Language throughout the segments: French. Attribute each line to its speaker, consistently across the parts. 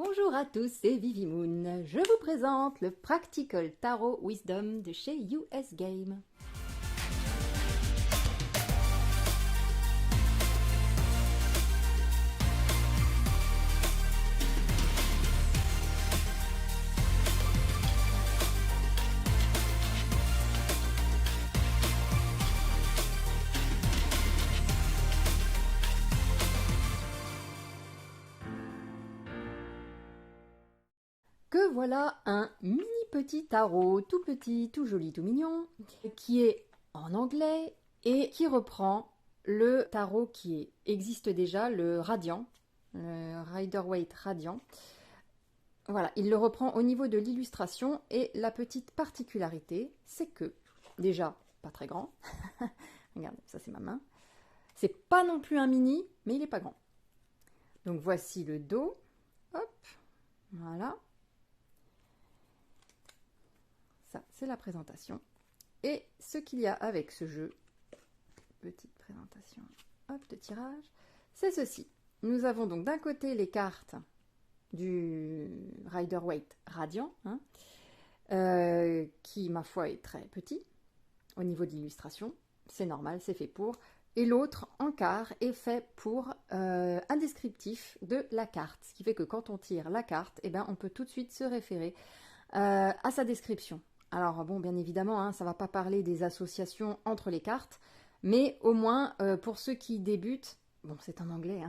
Speaker 1: Bonjour à tous, c'est Vivi Moon. Je vous présente le Practical Tarot Wisdom de chez US Game. Que voilà un mini petit tarot, tout petit, tout joli, tout mignon, qui est en anglais et qui reprend le tarot qui existe déjà, le Radiant, le Rider-Waite Radiant. Voilà, il le reprend au niveau de l'illustration et la petite particularité, c'est que, déjà, pas très grand, regarde, ça c'est ma main, c'est pas non plus un mini, mais il est pas grand. Donc voici le dos, hop, voilà. Ça, c'est la présentation. Et ce qu'il y a avec ce jeu, petite présentation, hop, de tirage, c'est ceci. Nous avons donc d'un côté les cartes du Rider-Waite Radiant, qui, ma foi, est très petit au niveau de l'illustration. C'est normal, c'est fait pour. Et l'autre, en quart, est fait pour un descriptif de la carte. Ce qui fait que quand on tire la carte, eh ben, on peut tout de suite se référer à sa description. Alors bon, bien évidemment, ça ne va pas parler des associations entre les cartes, mais au moins, pour ceux qui débutent, bon, c'est en anglais,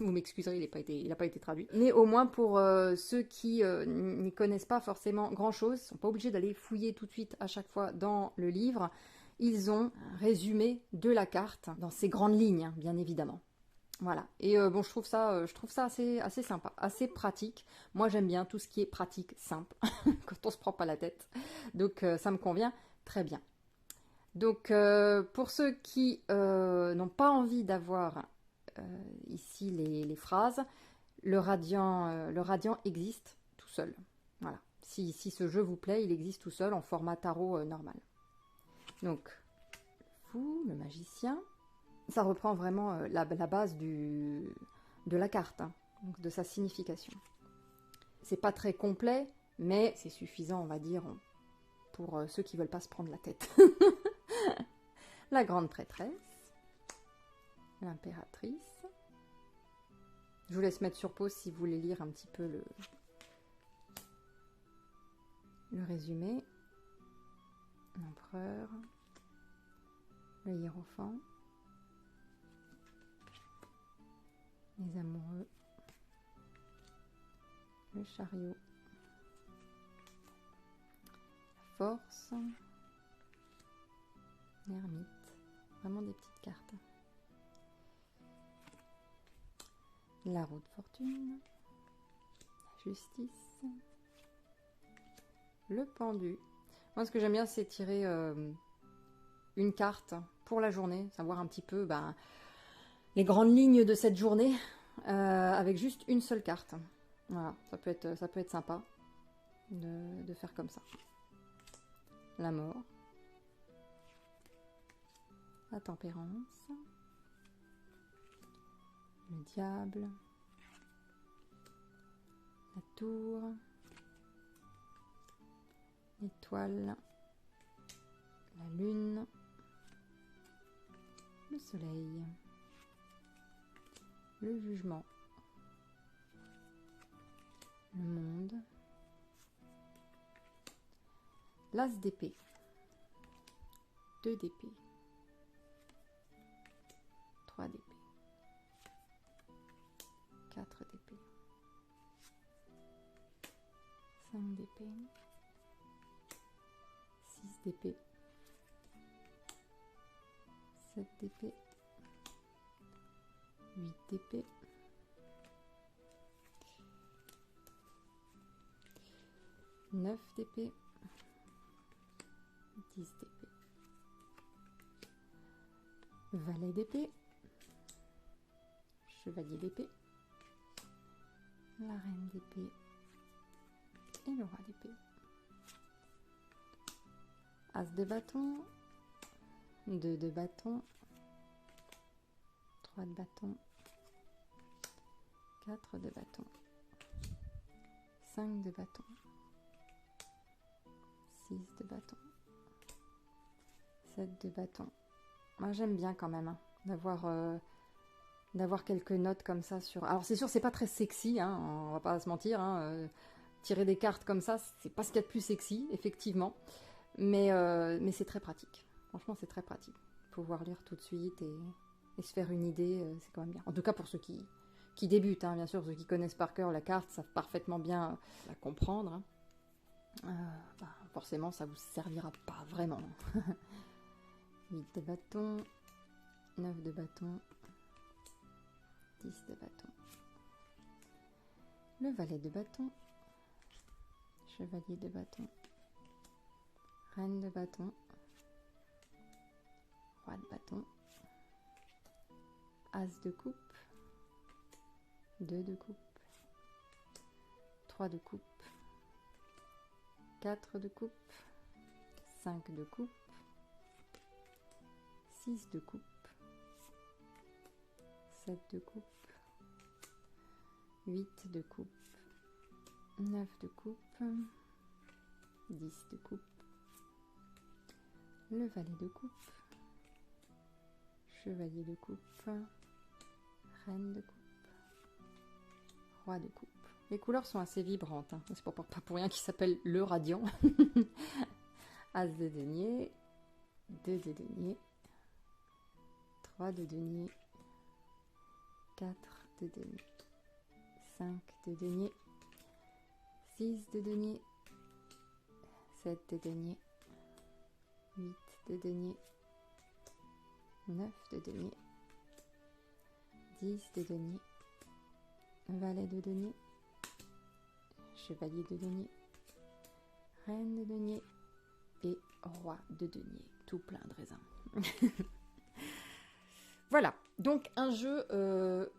Speaker 1: vous m'excuserez, il n'a pas été traduit, mais au moins pour ceux qui n'y connaissent pas forcément grand-chose, ils ne sont pas obligés d'aller fouiller tout de suite à chaque fois dans le livre, ils ont un résumé de la carte dans ses grandes lignes, bien évidemment. Voilà, et bon, je trouve ça assez sympa, assez pratique. Moi, j'aime bien tout ce qui est pratique, simple, quand on se prend pas la tête. Donc, ça me convient très bien. Donc, pour ceux qui n'ont pas envie d'avoir ici les phrases, le radiant existe tout seul. Voilà, si ce jeu vous plaît, il existe tout seul en format tarot normal. Donc, vous, le magicien, ça reprend vraiment la base de la carte, donc de sa signification. C'est pas très complet, mais c'est suffisant, on va dire, pour ceux qui veulent pas se prendre la tête. La grande prêtresse, l'impératrice. Je vous laisse mettre sur pause si vous voulez lire un petit peu le résumé. L'empereur, le hiérophant, les amoureux, le chariot, la force, l'ermite, vraiment des petites cartes. La roue de fortune, la justice, le pendu. Moi, ce que j'aime bien, c'est tirer une carte pour la journée, savoir un petit peu les grandes lignes de cette journée avec juste une seule carte. Voilà, ça peut être sympa de faire comme ça. La mort, la tempérance, le diable, la tour, l'étoile, la lune, le soleil, le jugement, le monde, l'as d'épée, 2 d'épée, 3 d'épée, 4 d'épée, 5 d'épée, 6 d'épée, 7 d'épée, 8 d'épée, 9 d'épée, 10 d'épée, valet d'épée, chevalier d'épée, la reine d'épée et le roi d'épée. As de bâton, 2 de bâton, 3 de bâton, 4 de bâton, 5 de bâton, 6 de bâton, 7 de bâton. Moi j'aime bien quand même hein, d'avoir quelques notes comme ça sur... Alors c'est sûr c'est pas très sexy, hein, on va pas se mentir, hein, tirer des cartes comme ça c'est pas ce qu'il y a de plus sexy, effectivement, mais c'est très pratique, franchement c'est très pratique. Pouvoir lire tout de suite et se faire une idée, c'est quand même bien. En tout cas pour ceux qui débutent, hein, bien sûr, ceux qui connaissent par cœur la carte savent parfaitement bien la comprendre. Hein. Forcément ça vous servira pas vraiment. 8 de bâton, 9 de bâton, 10 de bâton, le valet de bâton, chevalier de bâton, reine de bâton, roi de bâton, as de coupe, 2 de coupe, 3 de coupe, 4 de coupe, 5 de coupe, 6 de coupe, 7 de coupe, 8 de coupe, 9 de coupe, 10 de coupe, le valet de coupe, chevalier de coupe, reine de coupe, roi de coupe. Les couleurs sont assez vibrantes, hein. C'est pas pour rien qu'il s'appelle le radiant. As de denier, 2 de denier, 3 de denier, 4 de denier, 5 de denier, 6 de denier, 7 de denier, 8 de denier, 9 de denier, 10 de denier, valet de denier, chevalier de denier, reine de denier et roi de denier. Tout plein de raisins. Voilà, donc un jeu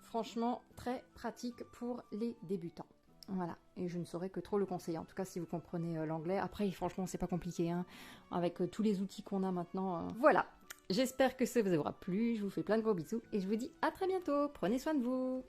Speaker 1: franchement très pratique pour les débutants. Voilà, et je ne saurais que trop le conseiller, en tout cas si vous comprenez l'anglais. Après, franchement, c'est pas compliqué, hein, avec tous les outils qu'on a maintenant. Voilà, j'espère que ça vous aura plu, je vous fais plein de gros bisous, et je vous dis à très bientôt, prenez soin de vous.